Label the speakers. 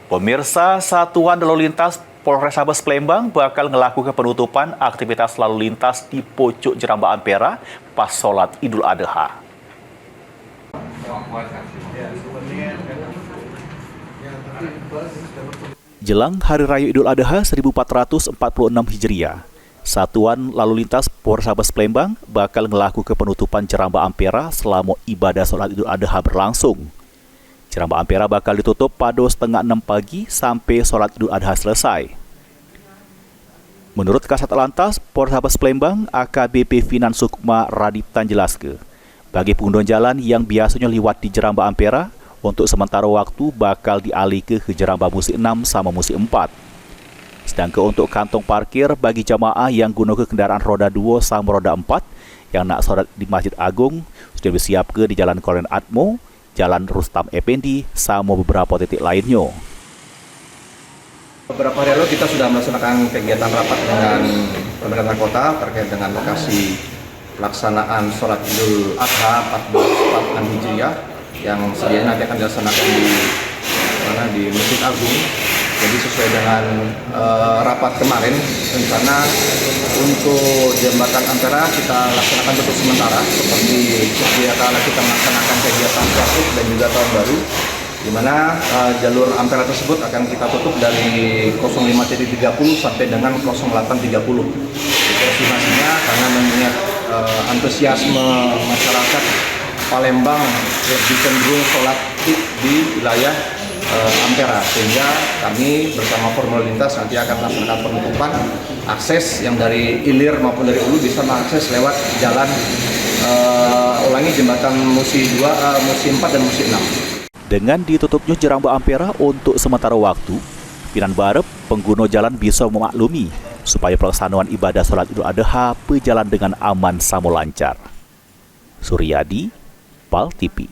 Speaker 1: Pemirsa, Satuan Lalu Lintas Polrestabes Palembang bakal melakukan penutupan aktivitas lalu lintas di pojok Jeramba Ampera pas sholat Idul Adha. Jelang Hari Raya Idul Adha 1446 Hijriah, Satuan Lalu Lintas Polrestabes Palembang bakal melakukan penutupan Jeramba Ampera selama ibadah sholat Idul Adha berlangsung. Jeramba Ampera bakal ditutup pada setengah 6 pagi sampai sholat Idul Adha selesai. Menurut Kasat Lantas Polrestabes Palembang, AKBP Finan Sukma Radiptan jelaskan, bagi pengguna jalan yang biasanya lewat di Jeramba Ampera, untuk sementara waktu bakal dialihkan ke Jeramba Musi 6 sama Musi 4. Sedangkan untuk kantong parkir bagi jamaah yang gunakan kendaraan roda 2 sama roda 4 yang nak solat di Masjid Agung sudah disiapkan di Jalan Kolonel Atmo, Jalan Rustam Effendi, sama beberapa titik lainnya.
Speaker 2: Beberapa hari lalu kita sudah melaksanakan kegiatan rapat dengan pemerintah kota terkait dengan lokasi pelaksanaan sholat Idul Adha 1446 Hijriah yang sedianya nanti akan dilaksanakan di Masjid Agung. Jadi sesuai dengan rapat kemarin, rencana untuk jembatan Ampera kita laksanakan tutup sementara seperti sedia kala kita melaksanakan kegiatan Syahid dan juga tahun baru, di mana jalur Ampera tersebut akan kita tutup dari 05.30 sampai dengan 08.30. Estimasinya karena mengingat antusiasme masyarakat Palembang lebih cenderung sholat Id di wilayah Ampera, sehingga kami bersama Formula Lintas nanti akan melaksanakan penutupan akses yang dari hilir maupun dari hulu bisa mengakses lewat jalan jembatan Musi 2, Musi 4 dan Musi 6.
Speaker 1: Dengan ditutupnya Jeramba Ampera untuk sementara waktu, Finan berharap pengguna jalan bisa memaklumi supaya pelaksanaan ibadah sholat Idul Adha berjalan dengan aman sama lancar. Suryadi, PAL TV.